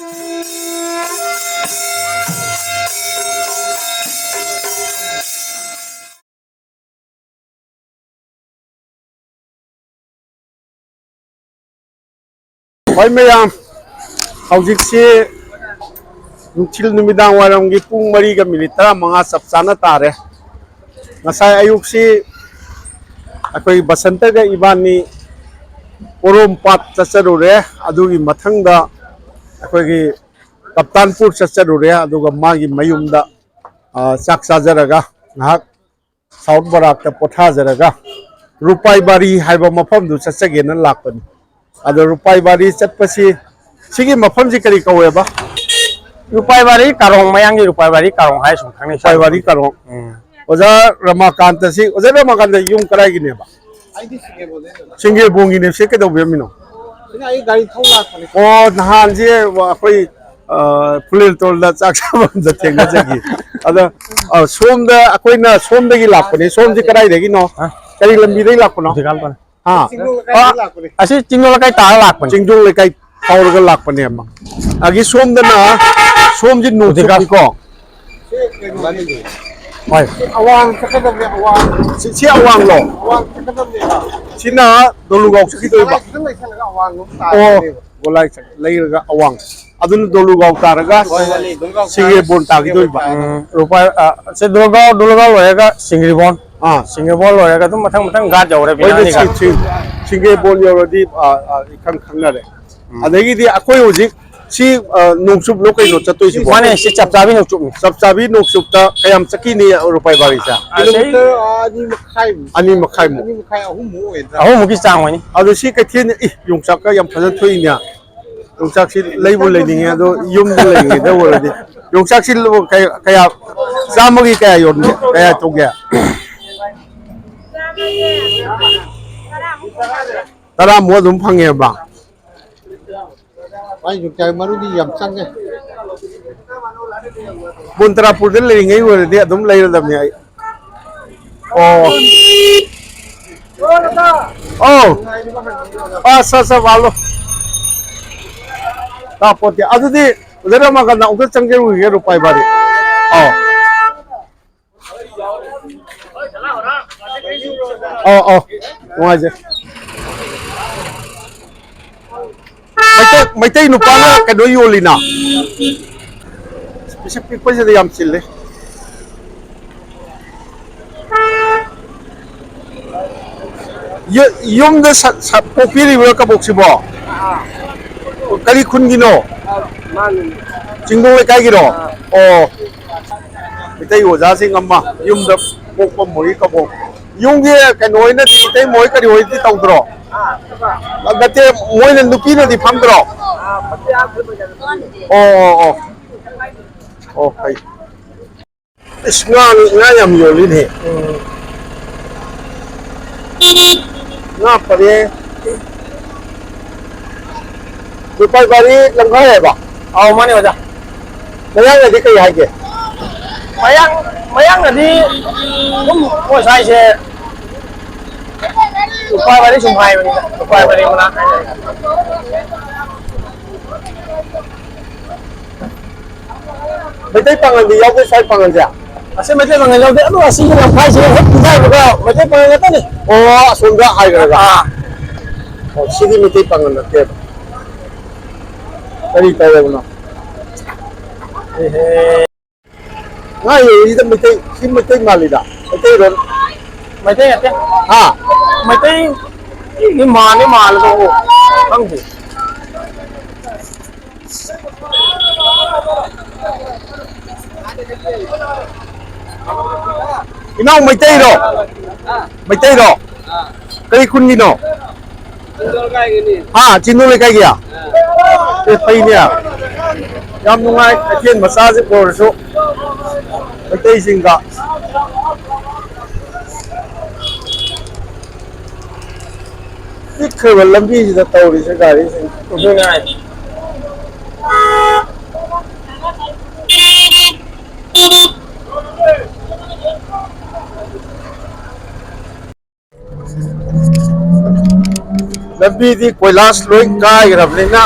Hoy mayam hawjikse nungchil numidang waram gi pung mari ga minitra mga sapsana tare ngasay ayuk si akoy basanta ga ibani Porom pat chacharure adugi mathangda akoy gi Kaptanpur chacharure aduga magi mayumda chak chajaraga ngahak South Barak ta pothajaraga Rupai Bari haiba mafam du chachagena lakpani ada Rupai Bari chatpasi sigi mafam ji kari kaweba Rupai Bari karong mayangi Rupai Bari karong hai sum khangni Rupai Bari karong oja Ramakanta si oja Ramakanta yung karai gine ba singe bongi ne se ke do bemino ai gari thongla khane o nahan je akoi pulil tolda chak sabam da thenga jagi ada somda akoi na somda gi lakpani som ji karai degi no kari lambi dei lakpano digal pan ha asi cingol kai ta lak pan Cingdung le kai taur ga lakpani amma agi somda na som ji nu digal ko Oi, awang sakadam ne awang. si awang lo Awang sakadam ne ha. sina dolugau sakhi doi ba Sang lai sang awang no ta. o golai lai ga awang adun dolugau taraga singe bon ta gi doi ba Rupai se dologao loyega singribon ah singribon loyega tum mathang mathang gat jawre oi binani ga si singe bon yorodi ikan khangna re adagi di akoi hojik si nungsup lo kai no chatoi si mane si chapchabi no chup sabsabi nungsup ta kayam chaki ni Rupai Bari sa Kilometer ani makhai mo ahum mo e. ahu muki chang wani adu si ka thien yungsak ka yam phajan thoi nya yungsak si leibu leining ado yum de leining da woradi yungsak si kaya samagi kaya yon kaya to gya tara mo dum phange ba Ai juk chai maru di yam sang e. Buntrapur de leining ai woradi adum leiradam ni ai sa valo ta pote adudi udara magana uga changge wi Rupai Bari waje mai nupa na kado yolina specific pa jada yam chille yung da sa popiri wa ka boksibo kali khun gino Cingdong le kai giro mitai wo ja sing amma yung da pokpa moi ka bok yung ge ka noi na di tai moi ka ri hoi ti tau dro agate moi na nupi na di pham dro kai isnga yam yolin he nga pare Rupai Bari langkai hai ba aw mane waja mayang na di kai hai ke mayang na di kum ko sai se Rupai Bari sum hai wani Rupai Bari mana mitai pangan di yaw ke sai pangan ja ase mete bangal de adu asi na khai se het jai ba mete pangal ta ni sunga hai ga sigi mitai pangan na ke kari tayo na ngayo ida mitai si mitai malida mitai ron mete ate ha mete ni mal do ang ji inaw mitai ro kari kun gino ha Cingdong le kai gya e pai nya yam nungai atien massage por so mitai singa ikhe lambi ji da tawri se gari se udu ngai lambi di koilas loi kai rabne na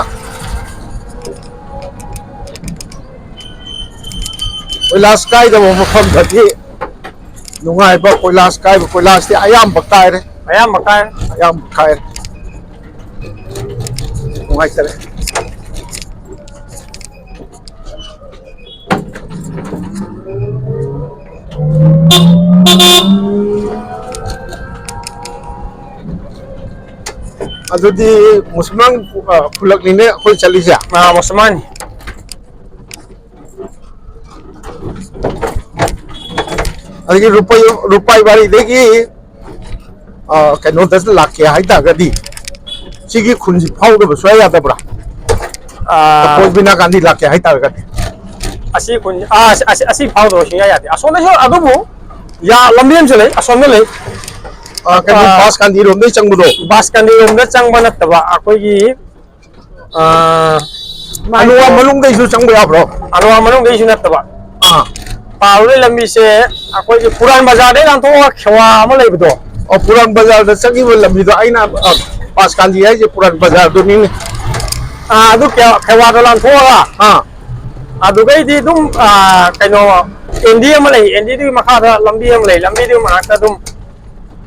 ꯀꯣꯏꯂꯥꯁ ꯀꯥꯏꯗꯕ ꯃꯐꯝꯗꯗꯤ ꯅꯨꯡꯉꯥꯏꯕ ꯀꯣꯏꯂꯥꯁ ꯀꯥꯏꯕ ꯀꯣꯏꯂꯥꯁꯇꯤ ꯑꯌꯥꯝꯕ ꯀꯥꯏꯔꯦ ꯑꯌꯥꯝꯕ ꯀꯥꯏ ꯑꯌꯥꯝꯕ ꯀꯥꯏꯔꯦ ꯅꯨꯡꯉꯥꯏꯇꯔꯦ ꯑꯗꯨꯗꯤ ꯃꯨꯁꯜꯃꯥꯟ ꯈꯨꯜꯂꯛꯅꯤꯅꯦ ꯑꯩꯈꯣꯏ ꯆꯠꯂꯤꯁꯦ ꯃꯨꯁꯜꯃꯥꯟ ꯑꯗꯒꯤ ꯔꯨꯄꯥꯏ ꯋꯥꯔꯤꯗꯒꯤ ꯀꯩꯅꯣꯗ ꯂꯥꯛꯀꯦ ꯍꯥꯏꯇꯥꯔꯒꯗꯤ ꯁꯤꯒꯤ ꯈꯨꯟꯁꯤ ꯐꯥꯎꯗꯕ ꯁꯨꯡꯌꯥ ꯌꯥꯗꯕ꯭ꯔꯥ ꯀꯣꯏꯕꯤꯅꯥ ꯒꯥꯟꯙꯤ ꯂꯥꯛꯀꯦ ꯍꯥꯏꯇꯥꯔꯒꯗꯤ ꯑꯁꯤ ꯈꯨꯟ ꯑꯁꯤ ꯐꯥꯎꯗꯕ ꯁꯨꯡꯌꯥ ꯌꯥꯗꯦ ꯑꯁꯣꯝꯗꯁꯨ ꯑꯗꯨꯕꯨ ꯂꯝꯕꯤ ꯑꯃꯁꯨ ꯂꯩ ꯑꯁꯣꯝꯗ ꯂꯩ ꯀꯩꯅꯣ ꯕꯥꯁ ꯒꯥꯟꯙꯤꯔꯣꯝꯗꯩ ꯆꯪꯕꯗꯣ ꯕꯥꯁꯀꯟꯗꯤꯔꯣꯝꯗ ꯆꯪꯕ ꯅꯠꯇꯕ ꯑꯩꯈꯣꯏꯒꯤ ꯑꯅꯨꯋꯥ ꯃꯅꯨꯡꯗꯩꯁꯨ ꯆꯪꯕ ꯌꯥꯕ꯭ꯔꯣ ꯑꯅꯨꯋꯥ ꯃꯅꯨꯡꯗꯩꯁꯨ ꯅꯠꯇꯕ ꯑꯥ ꯄꯥꯔꯨꯔꯦ ꯂꯝꯕꯤꯁꯦ ꯑꯩꯈꯣꯏꯒꯤ ꯄꯨꯔꯥꯟ ꯕꯖꯥꯔꯗꯩ ꯂꯥꯟꯊꯣꯛꯑꯒ ꯈꯦꯋꯥ ꯑꯃ ꯂꯩꯕꯗꯣ ꯄꯨꯔꯥꯟ ꯕꯖꯥꯔꯗ ꯆꯪꯈꯤꯕ ꯂꯝꯕꯤꯗꯣ ꯑꯩꯅ ꯕꯥꯁ ꯒꯥꯟꯙꯤ ꯍꯥꯏꯁꯦ ꯄꯨꯔꯥꯟ ꯕꯖꯥꯔꯗꯨꯅꯤꯅꯦ ꯑꯗꯨ ꯈꯦꯋꯥꯗ ꯂꯥꯟꯊꯣꯛꯑꯒ ꯑꯗꯨꯒꯩꯗꯤ ꯑꯗꯨꯝ ꯀꯩꯅꯣ ꯑꯦꯟꯗꯤ ꯑꯃ ꯂꯩ ꯑꯦꯟꯗꯤꯗꯨꯒꯤ ꯃꯈꯥꯗ ꯂꯝꯕꯤ ꯑꯃ ꯂꯩ ꯂꯝꯕꯤꯗꯨꯒꯤ ꯃꯅꯥꯛꯇ ꯑꯗꯨꯝ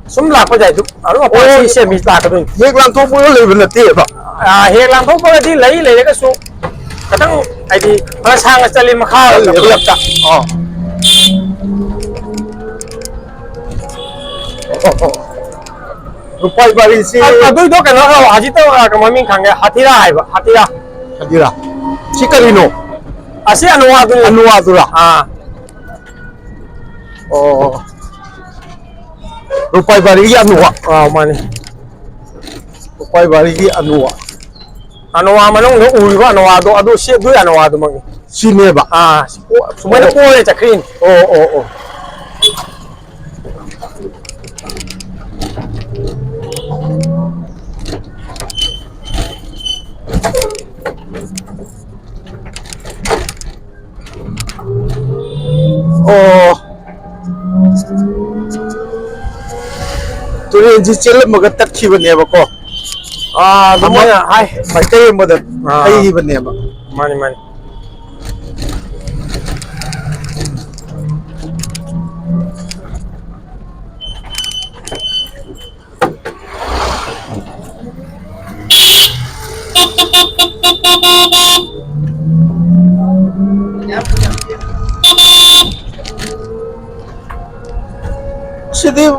ꯁꯨꯝ ꯂꯥꯛꯄ ꯌꯥꯏ ꯑꯗꯨꯝ ꯑꯩꯈꯣꯏ ꯁꯤ ꯃꯤ ꯂꯥꯛꯀꯗꯣꯏꯅꯤ ꯍꯦꯛ ꯂꯥꯟꯊꯣꯛꯄꯒ ꯂꯩꯕ ꯅꯠꯇꯦꯕ ꯍꯦꯛ ꯂꯥꯟꯊꯣꯛꯄꯒꯗꯤ ꯂꯩꯔꯒꯁꯨ ꯈꯤꯇꯪ ꯍꯥꯏꯗꯤ ꯈꯔ ꯁꯥꯡꯅ ꯆꯠꯂꯤ ꯃꯈꯥ ꯈꯨꯜꯂꯛꯇ ꯔꯨꯄꯥꯏ ꯋꯥꯔꯤꯁꯤ ꯑꯗꯨꯏꯗꯣ ꯀꯩꯅꯣ ꯍꯧꯖꯤꯛꯇ ꯃꯃꯤꯡ ꯈꯪꯉꯦ ꯍꯥꯊꯤꯔꯥ ꯍꯥꯏꯕ ꯍꯥꯊꯤꯔꯥ ꯑꯗꯨꯔꯥ ꯁꯤ ꯀꯔꯤꯅꯣ ꯑꯁꯤ ꯑꯅꯨꯋꯥꯗꯨꯅꯤ ꯑꯅꯨꯋꯥꯗꯨꯔꯥ ꯑꯣ ꯔꯨꯄꯥꯏ ꯋꯥꯔꯤꯒꯤ ꯑꯅꯨꯋꯥ ꯃꯥꯅꯤ ꯔꯨꯄꯥꯏ ꯋꯥꯔꯤꯒꯤ ꯑꯅꯨꯋꯥ ꯑꯅꯨꯋꯥ ꯃꯅꯨꯡꯗ ꯎꯔꯤꯕ ꯑꯅꯨꯋꯥꯗꯣ ꯑꯗꯨ ꯁꯤ ꯑꯗꯨꯏ ꯑꯅꯨꯋꯥꯗꯨꯃꯛꯅꯤ ꯁꯤꯅꯦꯕ ꯁꯨꯃꯥꯏꯅ ꯀꯣꯏꯔ ꯆꯠꯈ꯭ꯔꯤꯅꯤ ꯑꯣ ꯑꯣ ꯇꯨꯔꯦꯟꯁꯤ ꯆꯦꯜꯂꯝꯃꯒ ꯇꯠꯈꯤꯕꯅꯦꯕꯀꯣ ꯑꯗꯨꯃꯥꯏꯅ ꯍꯥꯏ ꯃꯥꯏꯀꯩ ꯑꯃꯗ ꯍꯩꯈꯤꯕꯅꯦꯕ ꯃꯥꯅꯤ ꯃꯥꯅꯤ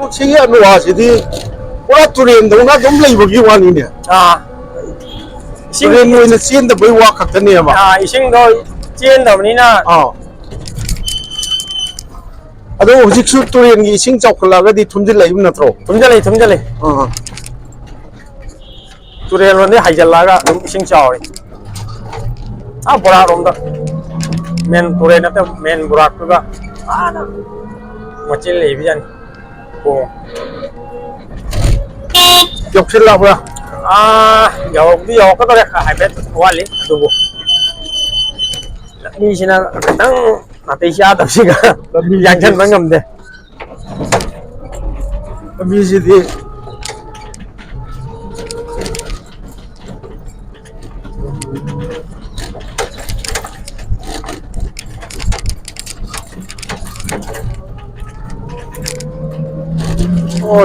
ꯁꯤꯒꯤ ꯑꯅꯨꯋꯥꯁꯤꯗꯤ ꯄꯨꯔꯥ ꯇꯨꯔꯦꯟꯗꯧꯅ ꯑꯗꯨꯝ ꯂꯩꯕꯒꯤ ꯋꯥꯅꯤꯅꯦ ꯇꯨꯔꯦꯟ ꯑꯣꯏꯅ ꯆꯦꯟꯗꯕꯩ ꯋꯥ ꯈꯛꯇꯅꯦꯕ ꯏꯁꯤꯡꯗꯣ ꯆꯦꯟꯗꯕꯅꯤꯅ ꯑꯗꯣ ꯍꯧꯖꯤꯛꯁꯨ ꯇꯨꯔꯦꯟꯒꯤ ꯏꯁꯤꯡ ꯆꯥꯎꯈꯠꯂꯛꯑꯒꯗꯤ ꯊꯨꯝꯖꯤꯜꯂꯛꯏꯕ ꯅꯠꯇ꯭ꯔꯣ ꯊꯨꯝꯖꯤꯜꯂꯤ ꯇꯨꯔꯦꯜ ꯂꯣꯝꯗꯩ ꯍꯥꯏꯖꯤꯜꯂꯛꯑꯒ ꯑꯗꯨꯝ ꯏꯁꯤꯡ ꯆꯥꯎꯏ ꯕꯣꯔꯥꯔꯣꯝꯗ ꯃꯦꯟ ꯇꯨꯔꯦꯟ ꯅꯠꯇꯕ ꯃꯦꯟ ꯕꯣꯔꯥꯛꯇꯨꯒ ꯃꯆꯤꯟ ꯂꯩꯕꯖꯥꯠꯅꯤ ꯌꯧꯁꯤꯜꯂꯛꯑꯕ꯭ꯔꯥ ꯌꯧꯕꯗꯤ ꯌꯧꯔꯛꯀꯗꯧꯔꯦ ꯍꯥꯏꯐꯦꯠ ꯋꯥꯠꯂꯤ ꯑꯗꯨꯕꯨ ꯂꯝꯕꯤꯁꯤꯅ ꯈꯤꯇꯪ ꯅꯥꯇꯩ ꯆꯥꯗꯕꯁꯤꯒ ꯌꯥꯡꯁꯤꯟꯕ ꯉꯝꯗꯦ ꯂꯝꯕꯤꯁꯤꯗꯤ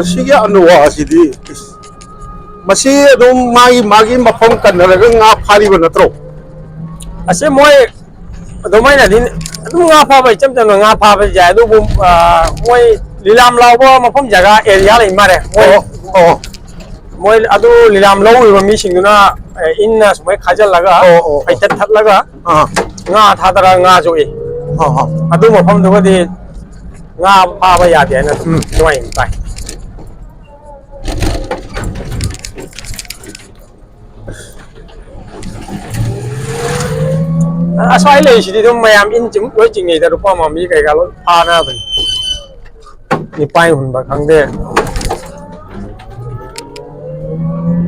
ꯁꯤꯒꯤ ꯑꯅꯨꯋꯥꯁꯤꯗꯤ ꯃꯁꯤ ꯑꯗꯨꯝ ꯃꯥꯒꯤ ꯃꯐꯝ ꯀꯟꯅꯔꯒ ꯉꯥ ꯐꯥꯔꯤꯕ ꯅꯠꯇ꯭ꯔꯣ ꯑꯁꯤ ꯃꯣꯏ ꯑꯗꯨꯃꯥꯏꯅꯗꯤ ꯑꯗꯨꯝ ꯉꯥ ꯐꯥꯕ ꯏꯆꯝ ꯆꯝꯅ ꯉꯥ ꯐꯥꯕ ꯌꯥꯏ ꯑꯗꯨꯕꯨ ꯃꯣꯏ ꯂꯤꯂꯥꯝ ꯂꯥꯎꯕ ꯃꯐꯝ ꯖꯒꯥ ꯑꯦꯔꯤꯌꯥ ꯂꯩ ꯃꯥꯜꯂꯦ ꯃꯣꯏ ꯑꯗꯨ ꯂꯤꯂꯥꯝ ꯂꯧꯔꯤꯕ ꯃꯤꯁꯤꯡꯗꯨꯅ ꯏꯟꯅ ꯁꯨꯃꯥꯏꯅ ꯈꯥꯖꯤꯜꯂꯒ ꯐꯩꯇꯠ ꯊꯠꯂꯒ ꯉꯥ ꯊꯥꯗꯔꯒ ꯉꯥ ꯌꯣꯛꯏ ꯑꯗꯨ ꯃꯐꯝꯗꯨꯒꯗꯤ ꯉꯥ ꯐꯥꯕ ꯌꯥꯗꯦ ꯍꯥꯏꯅ ꯑꯗꯨꯃꯥꯏꯅ ꯇꯥꯏ ꯑꯁ꯭ꯋꯥꯏ ꯂꯩꯔꯤꯁꯤꯗꯤ ꯑꯗꯨꯝ ꯃꯌꯥꯝ ꯏꯟ ꯂꯣꯏ ꯆꯤꯡꯅꯩꯗ ꯂꯨꯄꯥ ꯃꯝꯕꯤ ꯀꯩꯀꯥ ꯂꯣꯏ ꯐꯥꯅꯕꯅꯤ ꯅꯤꯄꯥꯏ ꯍꯨꯟꯕ ꯈꯪꯗꯦ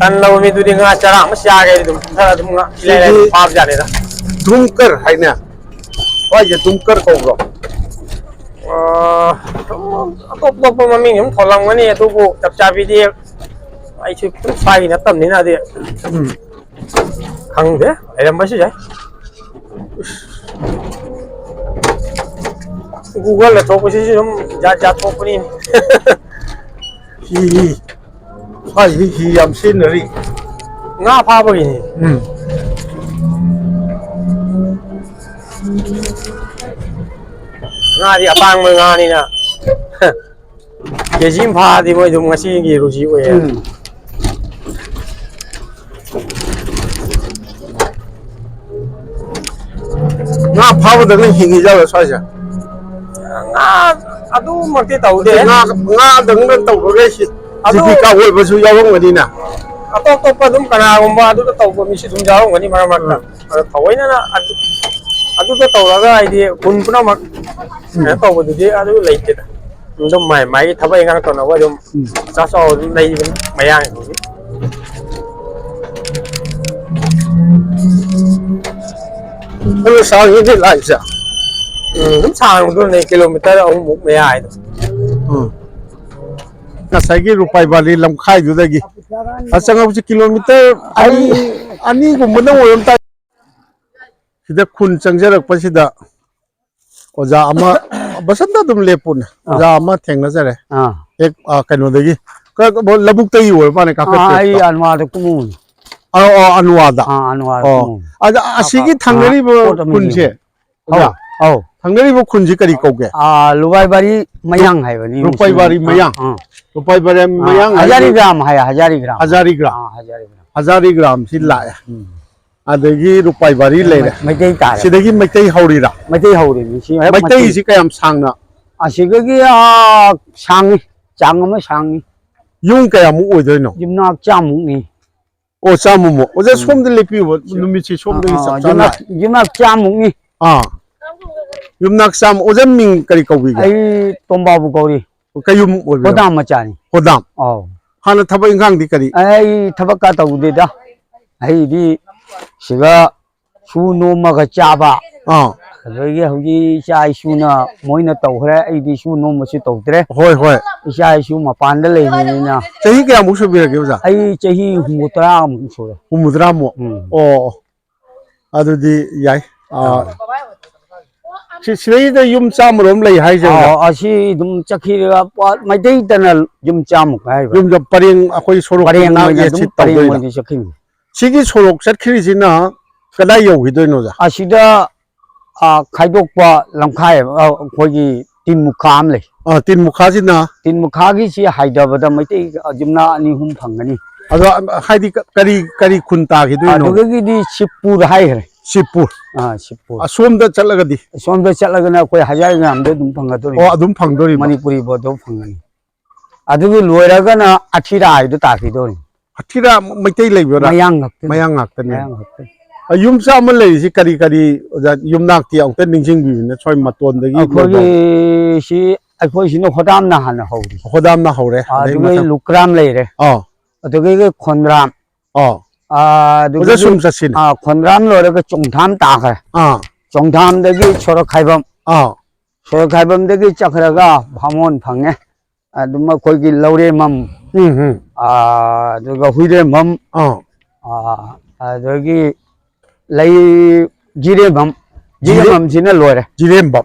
ꯇꯜꯂꯕ ꯃꯤꯗꯨꯗꯤ ꯉꯥ ꯆꯔꯥ ꯑꯃ ꯆꯥꯒꯦꯗꯤ ꯑꯗꯨꯝ ꯀꯨꯝꯊꯔ ꯑꯗꯨꯝ ꯏꯂꯥꯏ ꯂꯥꯏꯅ ꯐꯥꯕ ꯌꯥꯅꯤꯗ ꯙꯨꯝꯀꯔ ꯍꯥꯏꯅꯦ ꯁ꯭ꯋꯥꯏꯁꯦ ꯙꯨꯝꯀꯔ ꯀꯧꯕ꯭ꯔꯣ ꯑꯇꯣꯞꯄ ꯃꯃꯤꯡ ꯑꯃ ꯊꯣꯜꯂꯝꯒꯅꯤ ꯑꯗꯨꯕꯨ ꯆꯞ ꯆꯥꯕꯤꯗꯤ ꯑꯩꯁꯨ ꯁ꯭ꯋꯥꯏꯒꯤ ꯅꯠꯇꯕꯅꯤꯅꯗꯤ ꯈꯪꯗꯦ ꯂꯩꯔꯝꯕꯁꯨ ꯌꯥꯏ Google là thuộc cái gì cũng giá thuộc cái này ฮีใช่ฮียำสิ้นเลย ngã pha bao nhiêu อืม ngã thì bang mới ngã này nè cái gì pha thì mới dùng cái gì cái đồ gì vậy งาพาวดังนั้นหิงอีเจ้าเลยใช่ไหม ngã à tu mặc cái tàu đấy งาดังนั้นตกไปสิสิพี่ก้าวไว้บนสุยาวงวันนี้นะ à to to pa dum kana gum ba tu tàu của mình sẽ dùng giáo cái này mà tàu ấy nó à tu tàu là cái gì kun puna mặc tàu của tôi à tu lấy chết dum mày mày thắp ấy ngang tàu nào vậy dum sao sao đây mày ăn มันสาวยิ่งที่ไรจ้ะ cũng xa luôn này km ông một mẹ ai đó น่าใส่กี่รูปไปบาลีลำค่ายอยู่ได้กี่อาสังเอากิโลเมตรอันนี้กูมันต้องวนไปที่เด็กคุณจังเจริญไปสิดาโอ้จ้าอามาบัสันดาดุมเล็บปุ่นจ้าอามาแทงนะจ๊ะเลยเอกกันวันเด็กก็ระบุตัวอยู่ป่ะเนี่ยคาเฟ่ ai ăn hoa được cũng muốn อันวาดา ăn hoa อ๋อ cũng muốn อาสิ่งที่ทางนี้บุคุณเช่จ้า oh ทางนี้บุคุณจิการีกูแก lubai bari mayang hai bani Lubai bari mayang. รูปไปไม่ยัง hazari gram hai hazari gram 1000 กรัม hazari gram 1000 กรัมสิละอันเด็กรูปไปบารีเลย ไม่ได้ตาย สิเด็กไม่ได้ฮาวรีระ ไม่ได้หูดิมีสิ ไม่ได้สิกายามสังนะ สิก็กี่ช่างจังไม่ช่าง ยุ่งกายามุ้ยด้วยเนาะ ยิมนักจามุนี่ โอ้จามุ้โอ้จะชมเดลิปิวนุ่มชิชมเดลิสัก ยิมนักจามุนี่ ยุ่งนักซ้ำโอ้จะมิงกะริกวิก ไอ้ต้มบาบุกอรี ก็ยุ่งโอ้ โคดามมาจานี่ โคดาม อ๋อ ฮันทับอิงกังดิกะริ ไอ้ทับกะตะอุดิดาไอ้ดิสิกะชูโนมะกะจาบะ 그게 혹시 샤이슈나 뭐이나 또 그래 이디 슈노 뭐시 또 그래 호이 호이 샤이슈 뭐 반들레니나 제히 그냥 무슨 비라 그러자 아이 제히 후무드라 무소라 후무드라 뭐 아두디 야이 시레이다 юм짬으로 엄레이 하이제 아시 좀 짝히가 마이데이다나 юм짬 가이 юм좀 빠링 아코이 소록 빠링 예치 빠링 뭐지 짝히 시기 소록 셋키리지나 그다 여기도 노자 아시다 खाइदोकपा लमखाय कोई तीन मुखाम ले तीन मुखाजिना तीन मुखागी सी हाइदबदा मैते जुमना अनि हुम फंगनी अदो हाइदी करी खुनता गिदु नो अदुगीदी शिवपुर हाय रे शिवपुर शिवपुर असोमदा चलगदी सोमदा चलगना कोई हजार ग्राम दे दुम फंगदोरी अदुम फंगदोरी मणिपुरी बोदो फंगनी अदुगी लोयरगना अठीरा हाइदो ताकिदोरी अठीरा मैते लेबोरा मयांग ngakतने युमसा मन लेरिसि करी युमनाक्ति औते निंजिंग बिबिने सोय मतोनदगी अखोगी सी अखोई सिनो खोदाम ना हाना होरी खोदाम ना होरे अदुगी लुक्राम लेरे अदुगी खोंद्राम अदुगी सुमससिन खोंद्राम लोरगा चोंगथाम ताखरे चोंगथाम दगी छोरो खाइबम दगी चखरगा भामोन फंगे अदुमा कोइगी लौरे मम अदुगा हुइरे मम अदुगी lay jirembam sina loire jirembam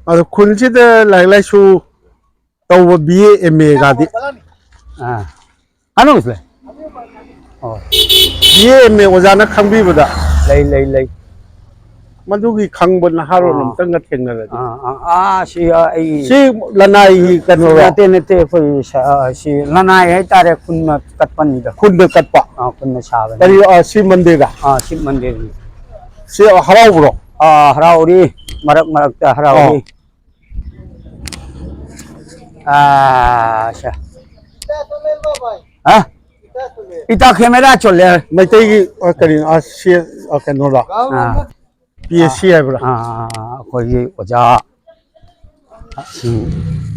ado kunjida lai su taw BA MA ga di anu isle BA MA ojana khangbi bada lay madugi khangbon haro nam tang thengna la si lanai kan nete koi si lanai hai tare kunna katpani da kunna katpa kunna sabe tari si mandir ga si mandir si harau bro harauri marak ta harauri sha ita camera chole mai tai gi kari si kanora PSC है बड़ा कोई ओजा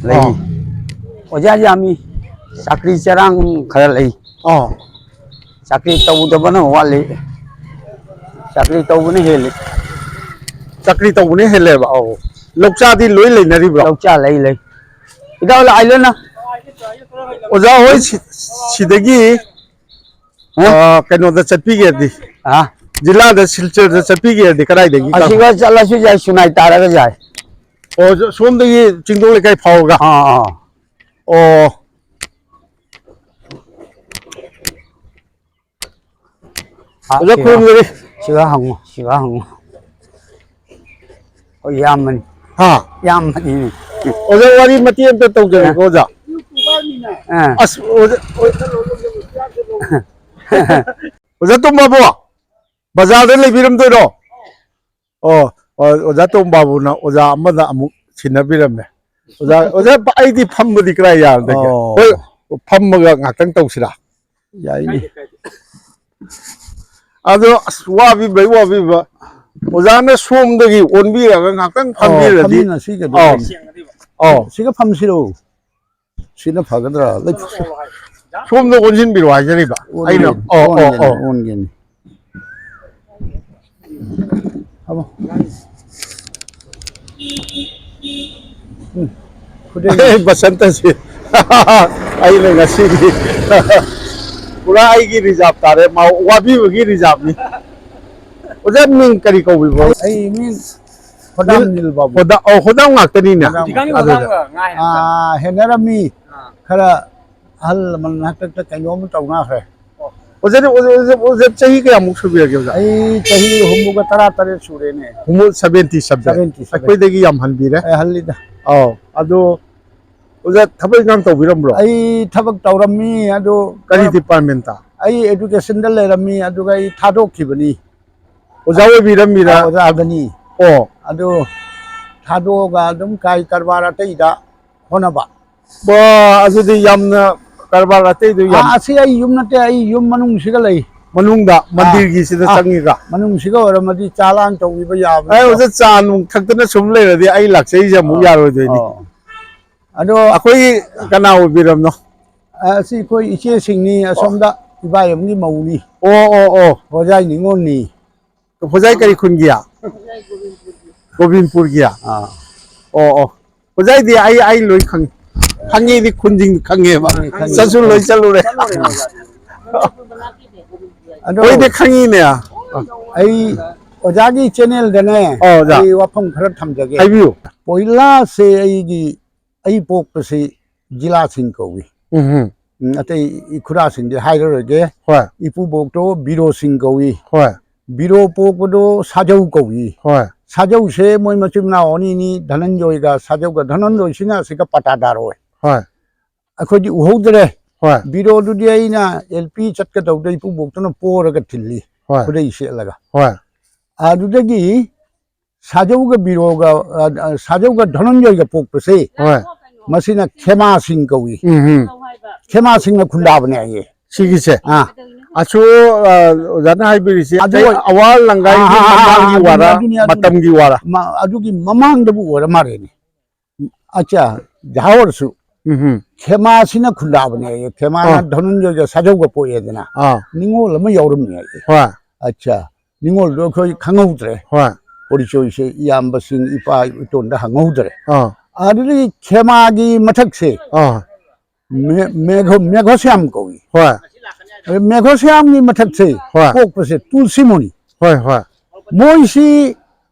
ले ओजा जामी चाकरी चरांग खर ले चाकरी तो बना वाले चाकरी तो बने हेले चाकरी तो बने हेले बा लोकचा दी लोई ले नरी बड़ा लोकचा ले इदा वाला आइलो ना ओजा होय सिदगी कनो द चटपी गे दी जिला द सिलचर द चपीगे दे कराई देगी असिगा चलसु जाय सुनाई तारगा जाय ओ सोम दगी चिंगदों लेकाई फावगा हां ओ ओजा खुम गरी siga hang o yaman हां yaman ni ओजा वारी मती अंत तौजरे को जा अस ओजा तुम बाबू बाजार दे लेबिरम दोरो ओ ओजा तुम बाबू ना ओजा अमदा अमु सिनबिरम ओजा आईदी फम्बदी क्रा यार दगे होय फम्मगा ngakang तौसिरा yayi ni अदो वाबी बै वाबी बा ओजा ने सोम दगी ओनबिरागा ngakang फम्बिरदी na siga ओ siga famsiro sina phagandra lai सोम दो ओनजिन बिरो हाजरिबा आइना ओ ongen amo बसंत से आई ले ngasi ni पूरा आई की रिजर्व तारे मा वाबी की रिजर्व ni ओजा मिंग करी को बि बो ai min hodam nil babu होदा ओ होदा ngakतनी ने Digang ni hodam ga ngai. henarami khara hal man hakta kainom tauna khe ओजा ओजा चाहिए के अमुक सुबिया के ओजा ai chahi humbuga tara tare sure ne हुमु 70 शब्द 70 अखोय देगी याम हनबिरे ai halida औ अदो ओजा थबै गाम तो बिरमब्रो ai thabak tawrami adu करी डिपार्टमेंट ता ai education da lerami adu gai thadok khibani ओजा वे बिरमीरा oda abani ओ adu thadoga adum kai karbara taida honaba बा अजुदी यामना कारबार अते दु याम asi ai yum nate ai yum manung siga lei मनुंगदा मंदिर की सिदा संगीगा manung siga oramadi chalang tawbiba yab ai ओजा चानु थक्तना सुम लेरदि आई लाक्सै जे मु यारो दोइनि ado अखोय कना ओ बिरमनो asi koi iche singni asomda ibai amni mauni ओ ओ ओ hojai ningon ni तो फजाई करी खुन गया गोविंदपुर गया ओ ओ फजाई दि आई लोई खंग खंगे दि खुनजिंग खंगे बा ससु लोई चलु रे ado ओइ दे खंगी ने ai ojagi channel dane ja. ai wafam khara thamjage हाइबियो poila se ai gi ai pok pasi jila sing ko wi atai ikhura sing de hairage होय ipu bok to biro sing ko wi होय biro pok do sajau ko wi होय sajau se moi machim na oni ni dhananjoy ga sajau ga dhananjoy sina se ka patadar hoy होय akhoi di uhodre होय biro du di ai na lp chat ka do dai pu bok to no por ga thilli होय khudai se laga होय adu de gi sajau ga biro ga sajau ga dhananjoy ga pok pase होय masina khema sing ko wi khema sing na khunda bane ye सिगिसे ha अचो जाना हाइबिरिसे अवाल लंगाई की मतंगी वारा मतंगी वारा adu gi mamang da bu ora mare ni acha jawar su khema sina khunda bane ye khema na dhananjoy ga sajau ga poye dana ningol ma yorum ni ye होय acha ningol do khoi khangau होय परिचय से इयाम्ब सिंह इपा इटोन दा हंगौदरे हां आदि खेमा गी मथक से मेघो श्याम कोई होय मेघो श्याम नी मथक से कोक पसे तुलसी मुनि होय होय मोइसी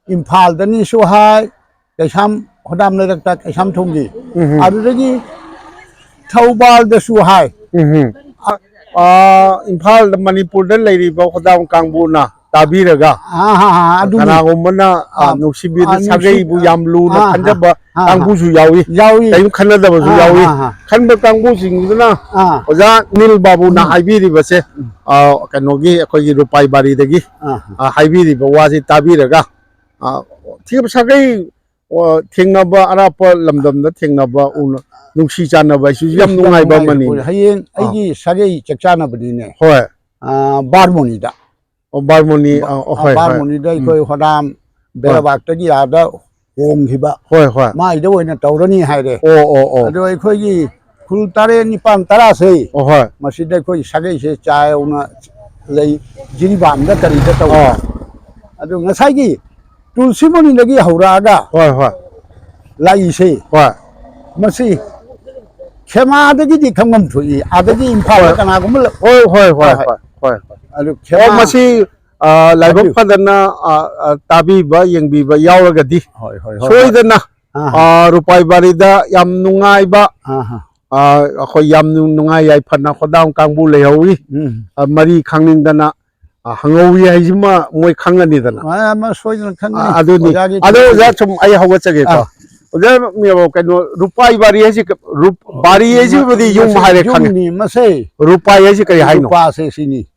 इम्फाल दनी सुहाय कैसाम होदाम ने रखता कैसाम थोंगी आदि थौबाल द सुहाय इम्फाल मणिपुर द लेरिबा होदाम कांगबुना ताबीरगा कनागुमना नुसिबी सागैबु याम लुना खंजबा कांगबुसु यावी कयु खनदबसु यावी खनब कांगबुसिंगुना ओजा नील बाबूना हाइबिरिबसे कनोगी अखोगी रुपाई बारीदगी हाइबिरिबा वासी ताबीरगा थिब सागै थेंनबा अराप लमदमदा थेंनबा उन नुसी चानबा इसु याम नुंगाइबा मनी हयें आइगी सागै चकचानबदीने होय बारमोनीदा बारमोनी बारमोनी दai koi hodam berabak tagi ada hom hiba होय होय mai da oina tawrani haire ओ ado koi gi khul tare ni pam tara sei होय masi dai koi sagai se chai una lei jiri bam da kari da taw ado ngasai gi tulsi moni lagi haura ga होय होय lai se होय masi khema da gi di khamgam thui ada gi imphal kana gum होय होय होय होय ado khema masi ꯂꯥꯏꯕꯛ ꯐꯗꯅ ꯇꯥꯕꯤꯕ ꯌꯦꯡꯕꯤꯕ ꯌꯥꯎꯔꯒꯗꯤ ꯍꯣꯏ ꯍꯣꯏ ꯁꯣꯏꯗꯅ ꯔꯨꯄꯥꯏ ꯕꯥꯔꯤꯗ ꯌꯥꯝ ꯅꯨꯡꯉꯥꯏꯕ ꯑꯩꯈꯣꯏ ꯌꯥꯝ ꯅꯨꯡꯉꯥꯏ ꯌꯥꯏꯐꯅ ꯈꯣꯗꯥꯝ ꯀꯥꯡꯕꯨ ꯂꯩꯍꯧꯋꯤ ꯃꯔꯤ ꯈꯪꯅꯤꯡꯗꯅ ꯍꯪꯍꯧꯋꯤ ꯍꯥꯏꯁꯤꯃ ꯃꯣꯏ ꯈꯪꯒꯅꯤꯗꯅ ꯑꯃ ꯁꯣꯏꯗꯅ ꯈꯪꯒꯅꯤ ꯑꯗꯨꯅꯤ ꯑꯗꯣ ꯑꯣꯖꯥ ꯁꯨꯝ ꯑꯩ ꯍꯧꯒꯠꯆꯒꯦꯀꯣ ꯑꯣꯖꯥ ꯀꯩꯅꯣ ꯔꯨꯄꯥꯏ ꯕꯥꯔꯤ ꯍꯥꯏꯁꯤ ꯕꯥꯔꯤ ꯍꯥꯏꯁꯤꯕꯨꯗꯤ ꯌꯨꯝ ꯍꯥꯏꯔꯦ ꯈꯪꯉꯦ ꯃꯁꯦ ꯔꯨꯄꯥꯏ ꯍꯥꯏꯁꯤ ꯀꯔꯤ ꯍꯥꯏꯅꯣ ꯔꯨꯄꯥꯁꯦ ꯁꯤꯅꯤ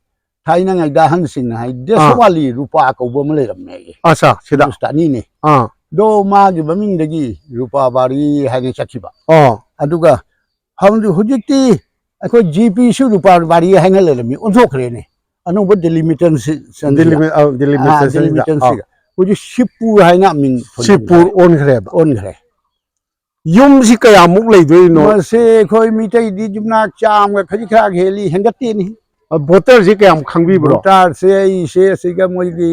ꯊꯥꯏꯅꯉꯩꯗ ꯑꯍꯟꯁꯤꯡꯅ ꯍꯥꯏ ꯗꯦꯁꯋꯥꯂꯤ ꯔꯨꯄꯥ ꯀꯧꯕ ꯑꯃ ꯂꯩꯔꯝꯃꯦ ꯑꯁꯥ ꯁꯤꯗ ꯍꯤꯟꯗꯨꯁꯇꯥꯅꯤꯅꯦ ꯗꯣ ꯃꯥꯒꯤ ꯃꯃꯤꯡꯗꯒꯤ ꯔꯨꯄꯥ ꯕꯥꯔꯤ ꯍꯥꯏꯅ ꯆꯠꯈꯤꯕ ꯑꯗꯨꯒ ꯍꯧꯖꯤꯛꯇꯤ ꯑꯩꯈꯣꯏ ꯖꯤ ꯄꯤꯁꯨ ꯔꯨꯄꯥ ꯕꯥꯔꯤ ꯍꯥꯏꯅ ꯂꯩꯔꯝꯃꯤ ꯑꯣꯟꯊꯣꯛꯈ꯭ꯔꯦꯅꯦ ꯑꯅꯧꯕ ꯗꯤꯂꯤꯃꯤꯇꯦꯟꯁꯤꯒ ꯍꯧꯖꯤꯛ ꯁꯤꯞꯄꯨꯔ ꯍꯥꯏꯅ ꯃꯤꯡ ꯁꯤꯞꯄꯨꯔ ꯑꯣꯟꯈ꯭ꯔꯦ ꯌꯨꯝꯁꯤ ꯀꯌꯥꯃꯨꯛ ꯂꯩꯗꯣꯏꯅꯣ ꯃꯁꯤ ꯑꯩꯈꯣꯏ ꯃꯤꯇꯩꯗꯤ ꯌꯨꯝꯅꯥꯛ ꯆꯥꯝꯒ ꯈꯖꯤꯛ ꯈꯔ ꯍꯦꯜꯂꯤ ꯍꯦꯟꯒꯠꯇꯦꯅꯤ ꯚꯣꯇꯔꯁꯤ ꯀꯌꯥꯝ ꯈꯪꯕꯤꯕ꯭ꯔꯣ ꯚꯣꯇꯔꯁꯦ ꯑꯩꯁꯦ ꯑꯁꯤꯒ ꯃꯣꯏꯒꯤ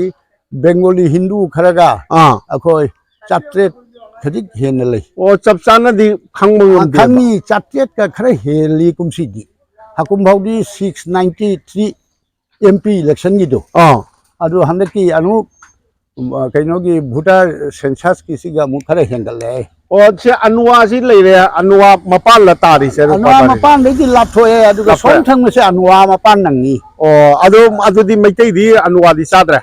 ꯕꯦꯡꯒꯣꯂꯤ ꯍꯤꯟꯗꯨ ꯈꯔꯒ ꯑꯩꯈꯣꯏ ꯆꯥꯇ꯭ꯔꯦꯠ ꯈꯖꯤꯛ ꯍꯦꯟꯅ ꯂꯩ ꯑꯣ ꯆꯞ ꯆꯥꯅꯗꯤ ꯈꯪꯕ ꯉꯝꯗꯦꯕ ꯈꯪꯉꯤ ꯆꯥꯇ꯭ꯔꯦꯠꯀ ꯈꯔ ꯍꯦꯜꯂꯤ ꯀꯨꯝꯁꯤꯗꯤ ꯍꯥꯀꯨꯝ ꯐꯥꯎꯗꯤ 693 MP ꯏꯂꯦꯛꯁꯟꯒꯤꯗꯣ ꯑꯗꯨ ꯍꯟꯗꯛꯀꯤ ꯑꯃꯨꯛ ꯀꯩꯅꯣꯒꯤ ꯚꯣꯇꯔ ꯁꯦꯟꯁꯁꯀꯤꯁꯤꯒ ꯑꯃꯨꯛ ꯈꯔ ꯍꯦꯟꯒꯠꯂꯦ ꯑꯣ ꯁꯤ ꯑꯅꯨꯋꯥꯁꯤ ꯂꯩꯔꯦ ꯑꯅꯨꯋꯥ ꯃꯄꯥꯟꯗ ꯇꯥꯔꯤꯁꯦ ꯑꯅꯨꯋꯥ ꯃꯄꯥꯟꯗꯒꯤ ꯂꯥꯞꯊꯣꯛꯑꯦ ꯑꯗꯨꯒ ꯁꯣꯝ ꯊꯪꯕꯁꯦ ꯑꯅꯨꯋꯥ ꯃꯄꯥꯟ ꯅꯪꯉꯤ ꯑꯣ ꯑꯗꯨꯗꯤ ꯃꯩꯇꯩꯗꯤ ꯑꯅꯨꯋꯥꯗꯤ ꯆꯥꯗ꯭ꯔꯦ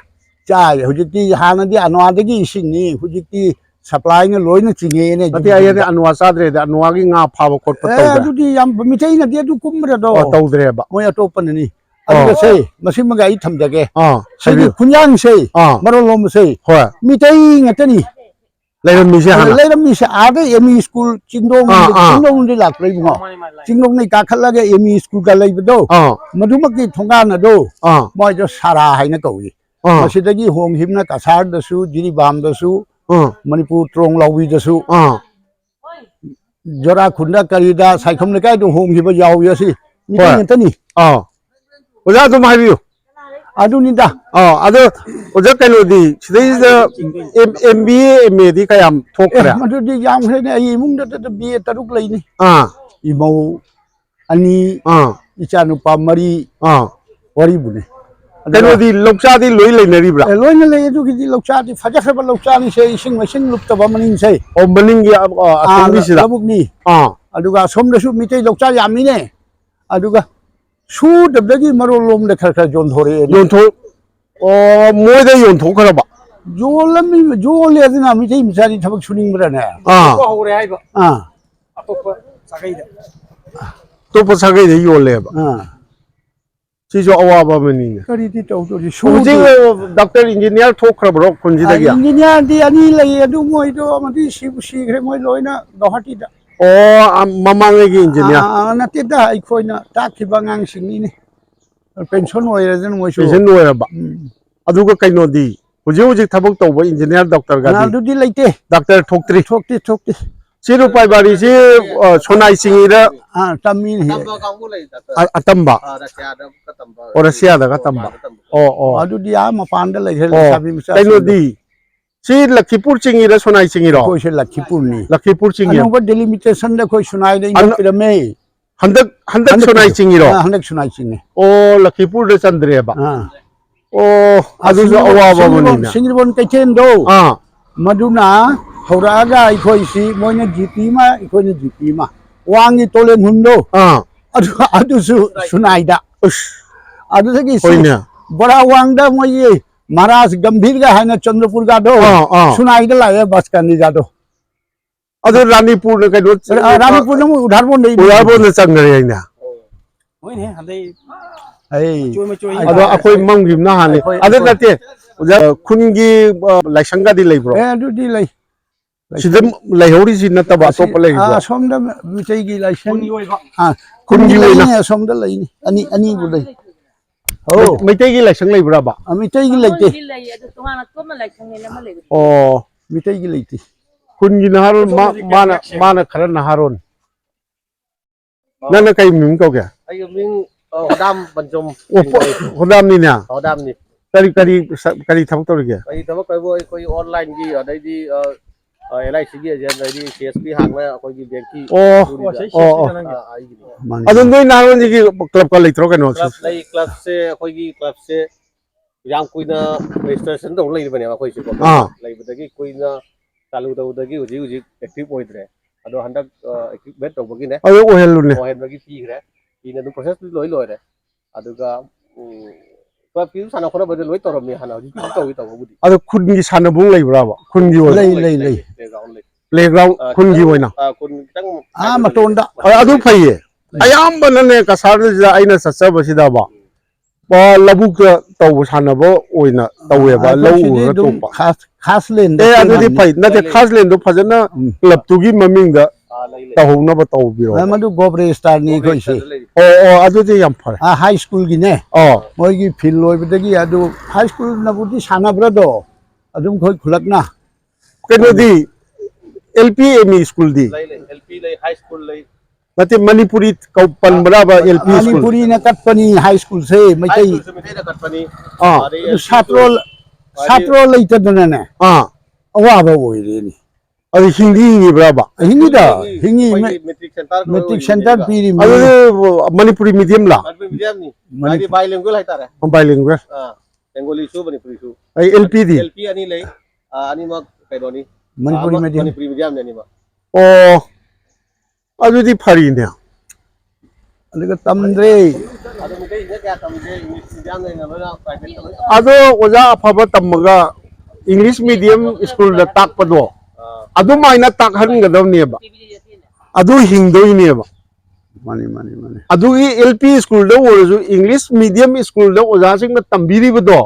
ꯆꯥꯏ ꯍꯧꯖꯤꯛꯇꯤ ꯍꯥꯟꯅꯗꯤ ꯑꯅꯨꯋꯥꯗꯒꯤ ꯏꯁꯤꯡꯅꯤ ꯍꯧꯖꯤꯛꯇꯤ ꯁꯄ꯭ꯂꯥꯏꯅ ꯂꯣꯏꯅ ꯆꯤꯡꯉꯦꯅꯦ ꯅꯠꯇꯦ ꯑꯩꯗꯤ ꯑꯅꯨꯋꯥ ꯆꯥꯗ꯭ꯔꯦꯗ ꯑꯅꯨꯋꯥꯒꯤ ꯉꯥ ꯐꯥꯕ ꯈꯣꯠꯄ ꯇꯧꯗ꯭ꯔꯦ ꯑꯗꯨꯗꯤ ꯌꯥꯝ ꯃꯤꯇꯩꯅꯗꯤ ꯑꯗꯨ ꯀꯨꯝꯕ꯭ꯔꯗꯣ ꯇꯧꯗ꯭ꯔꯦꯕ ꯃꯣꯏ ꯑꯇꯣꯞꯄꯅꯅꯤ ꯑꯗꯨꯒ ꯁꯦ ꯃꯁꯤꯃꯒ ꯑꯩ ꯊꯝꯖꯒꯦ ꯁꯤꯒꯤ ꯍꯥꯏꯕꯤꯌꯨ ꯈꯨꯟꯌꯥꯡꯁꯦ ꯃꯔꯣꯜ ꯂꯣꯝꯕꯁꯦ ꯍꯣꯏ ꯃꯤꯇꯩ ꯉꯥꯛꯇꯅꯤ ꯂꯩꯔꯝꯃꯤꯁꯦ ꯍꯥꯟꯅ ꯂꯩꯔꯝꯃꯤꯁꯦ ꯑꯥꯗ ꯑꯦꯝ ꯏ ꯁ꯭ꯀꯨꯜ ꯆꯤꯡꯗꯣꯡꯗꯤ ꯂꯥꯛꯄ꯭ꯔꯥ ꯏꯕꯨꯡꯉꯣ ꯆꯤꯡꯗꯣꯡꯗꯩ ꯀꯥꯈꯠꯂꯒ ꯑꯦꯝ ꯏ ꯁ꯭ꯀꯨꯜꯒ ꯂꯩꯕꯗꯣ ꯃꯗꯨꯃꯛꯀꯤ ꯊꯣꯡꯒꯥꯟ ꯑꯗꯣ ꯃꯣꯏꯗꯣ ꯁꯥꯔꯥ ꯍꯥꯏꯅ ꯀꯧꯏ ꯃꯁꯤꯗꯒꯤ ꯍꯣꯡꯈꯤꯕꯅ ꯀꯁꯥꯔꯗꯁꯨ ꯖꯤꯔꯤꯕꯥꯝꯗꯁꯨ ꯃꯅꯤꯄꯨꯔ ꯇ꯭ꯔꯣꯡ ꯂꯥꯎꯕꯤꯗꯁꯨ ꯖꯣꯔꯥ ꯈꯨꯟꯗ ꯀꯔꯤꯗ ꯁꯥꯏꯈꯣꯝ ꯂꯩꯀꯥꯏꯗ ꯍꯣꯡꯈꯤꯕ ꯌꯥꯎꯏ ꯑꯁꯤ ꯃꯤꯇꯩ ꯉꯥꯛꯇꯅꯤ ꯑꯣꯖꯥ ꯑꯗꯨꯝ ꯍꯥꯏꯕꯤꯌꯨ ꯑꯗꯨꯅꯤꯗ ꯑꯗꯣ ꯑꯣꯖꯥ ꯀꯩꯅꯣꯗꯤ ꯁꯤꯗꯩꯁꯤꯗ ꯑꯦꯝ ꯕꯤ ꯑꯦ ꯑꯦꯝ ꯑꯦꯗꯤ ꯀꯌꯥꯝ ꯊꯣꯛꯈ꯭ꯔꯦ ꯃꯗꯨꯗꯤ ꯌꯥꯝꯈ꯭ꯔꯦꯅꯦ ꯑꯩ ꯏꯃꯨꯡꯗ ꯕꯤ ꯑꯦ 6 ꯂꯩꯅꯤ ꯏꯃꯧ 2 ꯏꯆꯥꯅꯨꯄꯥ 3 ꯋꯥꯔꯤꯕꯨꯅꯦ ꯀꯩꯅꯣꯗꯤ ꯂꯧꯆꯥꯗꯤ ꯂꯣꯏ ꯂꯩꯅꯔꯤꯕ꯭ꯔꯥ ꯂꯣꯏꯅ ꯂꯩ ꯑꯗꯨꯒꯤꯗꯤ ꯂꯧꯆꯥꯗꯤ ꯐꯖꯈ꯭ꯔꯕ ꯂꯧꯆꯥꯅꯤꯁꯦ ꯏꯁꯤꯡ ꯃꯥꯏꯁꯤꯡ ꯂꯨꯞꯇꯕ ꯃꯅꯤꯡꯁꯦ ꯃꯅꯤꯡꯒꯤ ꯑꯁꯣꯝꯒꯤꯁꯤꯗ ꯂꯧꯕꯨꯛꯅꯤ ꯑꯗꯨꯒ ꯑꯁꯣꯝꯗꯁꯨ ꯃꯤꯇꯩ ꯂꯧꯆꯥ ꯌꯥꯝꯃꯤꯅꯦ ꯑꯗꯨꯒ ꯁꯨꯗꯕꯗꯒꯤ ꯃꯔꯣꯜ ꯂꯣꯝꯗ ꯈꯔ ꯌꯣꯟꯊꯣꯔꯛꯑꯦ ꯃꯣꯏꯗ ꯌꯣꯟꯊꯣꯛꯈ꯭ꯔꯕ ꯌꯣꯜꯂꯦ ꯑꯗꯨꯅ ꯃꯤꯇꯩ ꯃꯆꯥꯗꯤ ꯊꯕꯛ ꯁꯨꯅꯤꯡꯕ꯭ꯔꯥꯅꯦ ꯍꯧꯔꯦ ꯍꯥꯏꯕ ꯑꯇꯣꯞꯄ ꯁꯥꯒꯩꯗ ꯑꯇꯣꯞꯄ ꯁꯥꯒꯩꯗ ꯌꯣꯜꯂꯦꯕ ꯁꯤꯁꯨ ꯑꯋꯥꯕ ꯑꯃꯅꯤꯅꯦ ꯀꯔꯤꯗꯤ ꯇꯧꯗꯣꯔꯤ ꯍꯧꯖꯤꯛ ꯗꯣꯛꯇꯔ ꯏꯟꯖꯤꯅꯤꯌꯥꯔ ꯊꯣꯛꯈ꯭ꯔꯕ꯭ꯔꯣ ꯈꯨꯟꯁꯤꯗꯒꯤ ꯏꯟꯖꯤꯅꯤꯌꯥꯔꯗꯤ 2 ꯂꯩ ꯑꯗꯨ ꯃꯣꯏꯗꯣ ꯑꯃꯗꯤ ꯁꯤꯈ꯭ꯔꯦ ꯃꯣꯏ ꯂꯣꯏꯅ ꯒꯧꯍꯥꯇꯤꯗ ꯃꯃꯥꯡꯉꯩꯒꯤ ꯏꯟꯖꯤꯅꯤꯌꯥꯔ ꯅꯠꯇꯦꯗ ꯑꯩꯈꯣꯏꯅ ꯇꯥꯛꯈꯤꯕ ꯑꯉꯥꯡꯁꯤꯡꯅꯤꯅꯦ ꯄꯦꯟꯁꯟ ꯑꯣꯏꯔꯗꯅ ꯃꯣꯏꯁꯨ ꯄꯦꯟꯁꯟ ꯑꯣꯏꯔꯕ ꯑꯗꯨꯒ ꯀꯩꯅꯣꯗꯤ ꯍꯧꯖꯤꯛ ꯊꯕꯛ ꯇꯧꯕ ꯏꯟꯖꯤꯅꯤꯌꯥꯔ ꯗꯣꯛꯇꯔꯒꯗꯤ ꯑꯗꯨꯗꯤ ꯂꯩꯇꯦ ꯗꯣꯛꯇꯔ ꯊꯣꯛꯇ꯭ꯔꯤ ꯊꯣꯛꯇꯦ ꯁꯤ ꯔꯨꯄꯥꯏ ꯕꯥꯔꯤꯁꯤ ꯁꯣꯅꯥꯏ ꯆꯤꯡꯉꯤꯗ ꯇꯝꯃꯤꯅꯦ ꯑꯇꯝꯕ ꯔꯁꯤꯌꯥꯗꯒ ꯇꯝꯕ ꯑꯗꯨꯗꯤ ꯃꯄꯥꯟꯗ ꯂꯩꯈ꯭ꯔꯦ ꯑꯣ ꯂꯩꯁꯥꯕꯤ ꯃꯆꯥ ꯀꯩꯅꯣꯗꯤ ꯁꯤ ꯂꯛꯈꯤꯄꯨꯔ ꯆꯤꯡꯉꯤꯔ ꯁꯣꯅꯥꯏ ꯆꯤꯡꯉꯤꯔꯣ ꯑꯩꯈꯣꯏꯁꯦ ꯂꯛꯈꯤꯄꯨꯔꯅꯤ ꯂꯛꯈꯤꯄꯨꯔ ꯆꯤꯡꯉꯤ ꯑꯅꯧꯕ ꯗꯦꯂꯤꯃꯤꯇꯦꯁꯟꯗ ꯑꯩꯈꯣꯏ ꯁꯨꯅꯥꯏꯗ ꯏꯟꯈꯠꯄꯤꯔꯝꯃꯦ ꯍꯟꯗꯛ ꯁꯣꯅꯥꯏ ꯆꯤꯡꯉꯤꯔꯣ ꯍꯟꯗꯛ ꯁꯨꯅꯥꯏ ꯆꯤꯡꯉꯤ ꯂꯛꯈꯤꯄꯨꯔꯗ ꯆꯟꯗ꯭ꯔꯦꯕ ꯑꯗꯨꯁꯨ ꯑꯋꯥꯕ ꯑꯃꯅꯤꯅ ꯁꯤꯡꯖꯤꯕꯣꯟ ꯀꯩꯊꯦꯜꯗꯣ ꯃꯗꯨꯅ ꯍꯧꯔꯛꯑꯒ ꯑꯩꯈꯣꯏꯁꯤ ꯃꯣꯏꯅ ꯖꯤꯄꯤ ꯑꯃ ꯑꯩꯈꯣꯏꯅ ꯖꯤꯄꯤ ꯑꯃ ꯋꯥꯡꯒꯤ ꯇꯣꯂꯦꯟꯍꯨꯟꯗꯣ ꯑꯗꯨꯁꯨ ꯁꯨꯅꯥꯏꯗ ꯑꯗꯨꯗꯒꯤ ꯕꯣꯔꯥ ꯋꯥꯡꯗ ꯃꯣꯏꯒꯤ ꯃꯍꯥꯔꯥꯖ ꯒꯝꯚꯤꯔꯒ ꯍꯥꯏꯅ ꯆꯟद्ꯔꯄꯨꯔꯒꯗꯣ ꯁꯨꯅꯥꯏꯗ ꯂꯥꯛꯑꯦ ꯕꯁꯀꯅꯤꯒꯗꯣ ꯑꯗꯨ ꯔꯥꯅꯤꯄꯨꯔꯅ ꯀꯩꯅꯣ ꯔꯥꯅꯤꯄꯨꯔꯅ ꯑꯃꯨꯛ ꯎꯙꯥꯔꯕꯣꯟꯗ ꯆꯪꯈ꯭ꯔꯦ ꯑꯩꯅ ꯑꯗꯣ ꯑꯩꯈꯣꯏ ꯃꯝꯈꯤꯕꯅ ꯍꯥꯟꯅꯤ ꯑꯗꯨ ꯅꯠꯇꯦ ꯈꯨꯟꯒꯤ ꯂꯥꯏꯁꯪꯒꯗꯤ ꯂꯩꯕ꯭ꯔꯣ ꯑꯗꯨꯗꯤ ꯂꯩ ꯁꯤꯗ ꯂꯩꯍꯧꯔꯤꯁꯤ ꯅꯠꯇꯕ ꯑꯇꯣꯞꯄ ꯂꯩꯔꯤꯕ꯭ꯔꯣ ꯑꯁꯣꯝꯗ ꯃꯤꯇꯩꯒꯤ ꯂꯥꯏꯁꯪ ꯈꯨꯟꯒꯤ ꯑꯣꯏꯅ ꯂꯩꯅꯤ ꯑꯁꯣꯝꯗ ꯂꯩꯅꯤ ꯑꯅꯤꯕꯨ ꯂꯩ ꯃꯩꯇꯩꯒꯤ ꯂꯥꯏꯁꯪ ꯂꯩꯕ꯭ꯔꯥꯕ ꯃꯤꯇꯩꯒꯤ ꯂꯩꯇꯦ ꯑꯣ ꯃꯤꯇꯩꯒꯤ ꯂꯩꯇꯦ ꯈꯨꯟꯒꯤ ꯅꯍꯥꯔꯣꯟ ꯃꯥꯅ ꯈꯔ ꯅꯍꯥꯔꯣꯟ ꯅꯪꯅ ꯀꯩ ꯃꯤꯡ ꯀꯧꯒꯦ ꯑꯩꯒꯤ ꯃꯤꯡ ꯍꯣꯗꯥꯝ ꯄꯟꯆꯣꯝ ꯍꯣꯗꯥꯝꯅꯤꯅꯦ ꯍꯣꯗꯥꯝꯅꯤꯀꯔꯤ ꯊꯕꯛ ꯇꯧꯔꯤꯒꯦ ꯀꯔꯤ ꯊꯕꯛ ꯇꯧꯕ ꯑꯩꯈꯣꯏ ꯑꯣꯟꯂꯥꯏꯟꯒꯤ ꯑꯗꯩꯗꯤ LICꯒꯤ ꯑꯦꯖꯦꯟ ꯑꯗꯩꯗꯤ CSP ꯍꯥꯡꯕ ꯑꯩꯈꯣꯏꯒꯤ ꯕꯦꯡꯀꯤ ꯑꯗꯨ ꯅꯣꯏ ꯅꯍꯥꯔꯣꯟꯁꯤꯒꯤ ꯀ꯭ꯂꯕꯀ ꯂꯩꯇ꯭ꯔꯣ ꯀꯩꯅꯣ ꯀ꯭ꯂꯕꯁꯦ ꯑꯩꯈꯣꯏꯒꯤ ꯀ꯭ꯂꯕꯁꯦ ꯌꯥꯝ ꯀꯨꯏꯅ ꯔꯦꯖꯤꯁꯇ꯭ꯔꯦꯁꯟ ꯇꯧ ꯂꯩꯔꯤꯕꯅꯦꯕ ꯑꯩꯈꯣꯏꯁꯦ ꯂꯩꯕꯗꯒꯤ ꯀꯨꯏꯅ ꯆꯥꯂꯨ ꯇꯧꯕꯗꯒꯤ ꯍꯧꯖꯤꯛ ꯑꯦꯛꯇꯤꯚ ꯑꯣꯏꯗ꯭ꯔꯦ ꯑꯗꯣ ꯍꯟꯗꯛ ꯑꯦꯛꯇꯤꯚꯦꯠ ꯇꯧꯕꯒꯤꯅꯦ ꯑꯗꯨ ꯑꯣꯏꯍꯜꯂꯨꯅꯦ ꯑꯣꯏꯍꯟꯕꯒꯤ ꯄꯤꯈ꯭ꯔꯦ ꯄꯤꯅ ꯑꯗꯨꯝ ꯄ꯭ꯔꯣꯁꯦꯁꯇꯨ ꯂꯣꯏꯔꯦ ꯑꯗꯨꯒ ꯀ꯭ꯂꯕꯀꯤꯁꯨ ꯁꯥꯟꯅ ꯈꯣꯠꯅꯕꯗꯤ ꯂꯣꯏ ꯇꯧꯔꯝꯃꯤ ꯍꯥꯟꯅ ꯍꯧꯖꯤꯛꯇꯤ ꯇꯧꯕꯕꯨꯗꯤ ꯑꯗꯣ ꯈꯨꯟꯒꯤ ꯁꯥꯟꯅꯕꯨꯡ ꯂꯩꯕ꯭ꯔꯥꯕ ꯈꯨꯟꯒꯤ ꯑꯣꯏꯅ lei ꯄ꯭ꯂꯦꯒ꯭ꯔꯥꯎꯟ ꯈꯨꯟꯒꯤ ꯑꯣꯏꯅ ꯈꯨꯟ ꯈꯤꯇꯪ matonda ꯑꯗꯨ ꯐꯩꯌꯦ ꯑꯌꯥꯝꯕꯅꯅꯦ ꯀꯁꯥꯔꯗꯁꯤꯗ ꯑꯩꯅ ꯆꯠꯆꯕꯁꯤꯗꯕ ꯂꯧꯕꯨꯛꯇ ꯇꯧꯕ ꯁꯥꯟꯅꯕ ꯑꯣꯏꯅ ꯇꯧꯋꯦꯕ ꯂꯧ ꯎꯔꯒ ꯇꯣꯛꯄ khas len ꯑꯗꯨꯗꯤ ꯐꯩ ꯅꯠꯇꯦ ꯈꯥꯁ ꯂꯦꯟꯗꯣ ꯐꯖꯅ ꯀ꯭ꯂꯕꯇꯨꯒꯤ ꯃꯃꯤꯡꯗ ꯇꯧꯍꯧꯅꯕ ꯇꯧꯕꯤꯔꯣ madu gobre star ni khoi se ꯑꯣ ꯑꯗꯨꯗꯤ ꯌꯥꯝ ꯐꯔꯦ high school gi ne moi gi phil loibadagi adu high school na budi sanabra do adum khoi khulakna ꯀꯩꯅꯣꯗꯤ LP ME ꯁ꯭ꯀꯨꯜꯗꯤ LP ꯂꯩ ꯍꯥꯏ ꯁ꯭ꯀꯨꯜ ꯂꯩ ꯅꯠꯇꯦ ꯃꯅꯤꯄꯨꯔꯤ ꯄꯟꯕ꯭ꯔꯥꯕ LP school manipuri na katpani high school se mai tai ꯃꯩꯇꯩꯅ ꯀꯠꯄꯅꯤ satro leitaduna ne awaba oire ni ꯑꯗꯨ ꯍꯤꯡꯉꯤꯕ꯭ꯔꯥꯕ hingi da hingi matric metric center piri ꯑꯗꯨꯗꯤ ꯃꯅꯤꯄꯨꯔꯤ ꯃꯤꯗꯤꯌꯝ ꯂꯥ ꯃꯤꯗꯤꯌꯝꯅꯤ ꯍꯥꯏꯗꯤ ꯕꯥꯏꯂꯤꯡꯒꯨꯋꯦꯜ ꯍꯥꯏꯇꯥꯔꯦ ꯕꯥꯏꯂꯤꯡꯒꯨꯋꯦꯜ ꯕꯦꯡꯒꯣꯂꯤꯁꯨ ꯃꯅꯤꯄꯨꯔꯤꯁꯨ ꯑꯩ LPꯗꯤ LP ꯑꯅꯤ ꯂꯩ ꯑꯅꯤꯃꯛ ꯀꯩꯅꯣꯅꯤ Manipuri medium. ꯃꯅꯤꯄꯨꯔꯤ ꯃꯤꯗꯤꯌꯝꯅꯤ ꯑꯅꯤꯃꯛ ꯑꯣ ꯑꯗꯨꯗꯤ ꯐꯔꯤꯅꯦ aduga tamdre ꯑꯗꯣ ꯃꯩꯇꯩꯁꯤꯅ ꯀꯌꯥ ꯇꯝꯗꯦ ꯏꯪꯂꯤꯁ ꯃꯤꯗꯤꯌꯝ ꯂꯩꯅ ꯂꯣꯏꯅ ꯄ꯭ꯔꯥꯏꯚꯦꯠ ꯑꯗꯣ ꯑꯣꯖꯥ ꯑꯐꯕ ꯇꯝꯃꯒ ꯏꯪꯂꯤꯁ ꯃꯤꯗꯤꯌꯝ ꯁ꯭ꯀꯨꯜꯗ ꯇꯥꯛꯄꯗꯣ ꯑꯗꯨꯃꯥꯏꯅ ꯇꯥꯛꯍꯟꯒꯗꯕꯅꯦꯕ ꯑꯗꯨ ꯍꯤꯡꯗꯣꯏꯅꯦꯕ mani ꯑꯗꯨꯒꯤ LP ꯁ꯭ꯀꯨꯜꯗ ꯑꯣꯏꯔꯁꯨ ꯏꯪꯂꯤꯁ ꯃꯤꯗꯤꯌꯝ ꯁ꯭ꯀꯨꯜꯗ ꯑꯣꯖꯥꯁꯤꯡꯅ ꯇꯝꯕꯤꯔꯤꯕꯗꯣ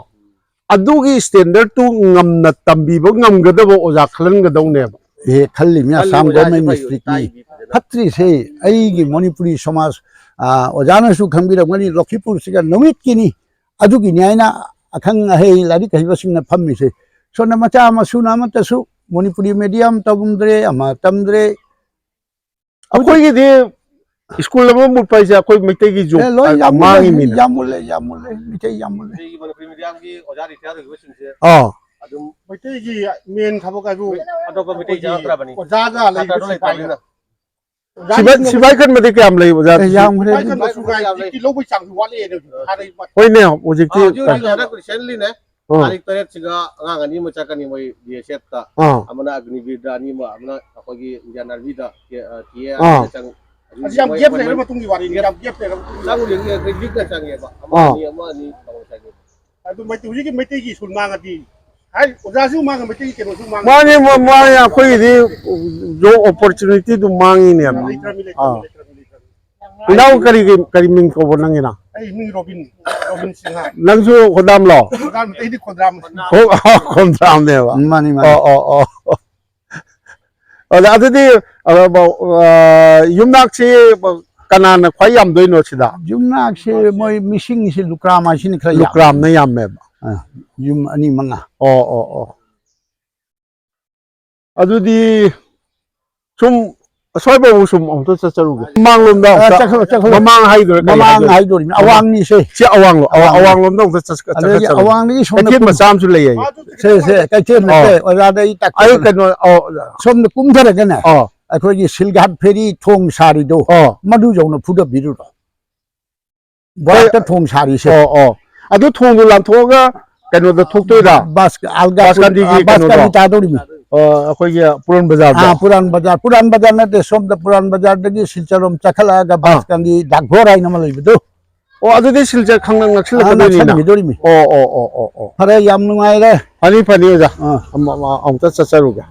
ꯑꯗꯨꯒꯤ ꯁ꯭ꯇꯦꯟꯗꯔꯠꯇꯨ ꯉꯝꯅ ꯇꯝꯕꯤꯕ ꯉꯝꯒꯗꯕ ꯑꯣꯖा ꯈꯜꯍꯟꯒꯗꯧꯅꯦꯕ he khalli mi assam government district ni phatri se ai gi manipuri samaj ojana su khambira ngani lokhipur siga nomit kini adugi nyaina akhang hei lari kaiba singna phammi se sona macha masuna matasu manipuri medium tabumdre ama tamdre ꯑꯩꯈꯣꯏꯒꯤꯗꯤ school ꯑꯃ ꯃꯨꯠꯄ ꯍꯥꯏꯁꯦ ꯑꯩꯈꯣꯏ ꯃꯩꯇꯩꯒꯤ job ꯃꯥꯡꯉꯤ ꯃꯤꯅ yamulle mitay yamulle Manipuri ꯃꯤꯗꯤꯌꯝꯒꯤ ꯑꯣꯖꯥ retire ꯑꯣꯏꯕꯁꯤꯡꯁꯦ ꯑꯗꯨꯝ ꯃꯩꯇꯩꯒꯤ ꯃꯦꯟ ꯊꯕꯛ ꯍꯥꯏꯕꯨ ꯑꯇꯣꯞꯄ ꯃꯩꯇꯩ ꯆꯪꯉꯛꯇ꯭ꯔꯕꯅꯤ ꯑꯣꯖꯥꯒ ꯂꯩꯕ ꯂꯩꯇ꯭ꯔꯕꯅꯤꯅ ꯁꯤꯕꯥꯏ ꯈꯟꯕꯗꯤ ꯀꯌꯥꯝ ꯂꯩ ꯑꯣꯖꯥ yamre ꯍꯧꯖꯤꯛꯇꯤ ꯂꯧꯕꯩ ꯆꯥꯡꯁꯨ ꯋꯥꯠꯂꯛꯑꯦ ꯍꯥꯟꯅꯩ ꯍꯣꯏꯅꯦ ꯍꯧꯖꯤꯛꯇꯤ ꯍꯟꯗꯛ ꯔꯤꯁꯦꯟꯠꯂꯤꯅꯦ ꯇꯥꯔꯤꯛ 8ꯁꯤꯒ ꯑꯉꯥꯡ ꯑꯅꯤ ꯑꯃ ꯆꯠꯀꯅꯤ ꯃꯣꯏ BSFꯇ ꯑꯃꯅ ꯑꯒꯅꯤꯕꯤꯔꯗ ꯑꯅꯤ ꯑꯃꯅ ꯑꯩꯈꯣꯏꯒꯤ ꯏꯟꯗꯤꯌꯥꯟ ꯑꯥꯔꯃꯤꯗ ꯆꯪ ꯌꯥꯝ ꯒꯦꯞ ꯂꯩꯔꯕ ꯃꯇꯨꯡꯒꯤ ꯋꯥꯔꯤꯅꯤ ꯌꯥꯝ ꯒꯦꯞ ꯂꯩꯔꯕ ꯆꯪꯉꯨꯗꯤ ꯂꯤꯛꯅ ꯆꯪꯉꯦꯕ ꯑꯃ ꯑꯅꯤ ꯇꯧꯔ ꯆꯪꯉꯦ ꯑꯗꯨ ꯍꯧꯖꯤꯛꯀꯤ ꯃꯩꯇꯩꯒꯤ ꯁ꯭ꯀꯨꯜ ꯃꯥꯡꯉꯗꯤ ꯍꯥꯏ ꯑꯣꯖꯥꯁꯨ ꯃꯥꯡꯉ ꯃꯩꯇꯩꯒꯤ ꯀꯩꯅꯣꯁꯨ ꯃꯥꯡꯉ ꯃꯥꯅꯦ ꯑꯩꯈꯣꯏꯒꯤꯗꯤ ꯖꯣꯕ ꯑꯣꯄꯣꯔꯆꯨꯅꯤꯇꯤꯗꯨ ꯃꯥꯡꯉꯤꯅꯦꯕ ꯂꯩꯇ꯭ꯔꯕꯅꯤ ꯏꯅꯥꯎ ꯀꯔꯤ ꯃꯤꯡ ꯀꯧꯕ ꯅꯪꯒꯤꯅ ꯑꯩ ꯃꯤꯡ ꯔꯣꯕꯤꯟ ꯁꯤꯡꯍ ꯅꯪꯁꯨ ꯈꯣꯗꯥꯝꯂꯣ ꯑꯩꯗꯤ ꯈꯣꯟꯗ꯭ꯔꯥꯝ ꯈꯣꯝꯗ꯭ꯔꯥꯝꯅꯦꯕ mani ꯑꯣ ꯑꯗꯨꯗꯤ ꯌꯨꯝꯅꯥꯛꯁꯤ ꯀꯅꯥꯅ ꯈ꯭ꯋꯥꯏ ꯌꯥꯝꯗꯣꯏꯅꯣ ꯁꯤꯗ jumnak se moi missing se lukram asin khra ꯂꯨꯀ꯭ꯔꯥꯝꯅ ꯌꯥꯝꯃꯦꯕ yum ani manga ꯑꯣ ꯑꯗꯨꯗꯤ ꯁꯨꯝ ꯑꯁ꯭ꯋꯥꯏꯐꯥꯎꯕ ꯁꯨꯝ ꯑꯃꯨꯛꯇ ꯆꯠꯆꯔꯨꯒꯦ ꯃꯃꯥꯡꯂꯣꯝꯗ ꯃꯃꯥꯡ ꯍꯥꯏꯗꯣꯏꯔꯥ mamang haidori awang ni se ꯁꯤ ꯑꯋꯥꯡꯂꯣꯝꯗ ꯑꯃꯨꯛꯇ ꯆꯠꯆꯔꯨꯒꯦ awang ni som ꯀꯩꯊꯦꯜ ꯃꯆꯥ ꯑꯃꯁꯨ ꯂꯩꯌꯦ se kai chen ne oja dai tak ꯑꯩ ꯀꯩꯅꯣ som ne kum thara gana akhoi silghat feri thong sari do madu jona phuda biru do ba thong sari se ꯑꯗꯨ ꯊꯣꯡꯗꯣ ꯂꯥꯟꯊꯣꯛꯑꯒ ꯀꯩꯅꯣꯗ ꯊꯣꯛꯇꯣꯏꯔꯥ bas alga bas ka ta dori mi ꯑꯩꯈꯣꯏꯒꯤ ꯄꯨꯔꯟ ꯕꯖꯥꯔꯗ puran bazar na de som da puran bazar dagi silcharom chakhala ga bas kandi daghor ai nama leibido ꯑꯣ ꯑꯗꯨꯗꯤ ꯁꯤꯜꯆꯔ ꯈꯪꯅ ꯅꯛꯁꯤꯜꯂꯛꯀꯗꯣꯏꯅꯤꯅ bidori ꯑꯣ fare yam nungai re ꯐꯅꯤ ꯑꯣꯖꯥ ꯑꯃꯨꯛꯇ ꯆꯠꯆꯔꯨꯒꯦ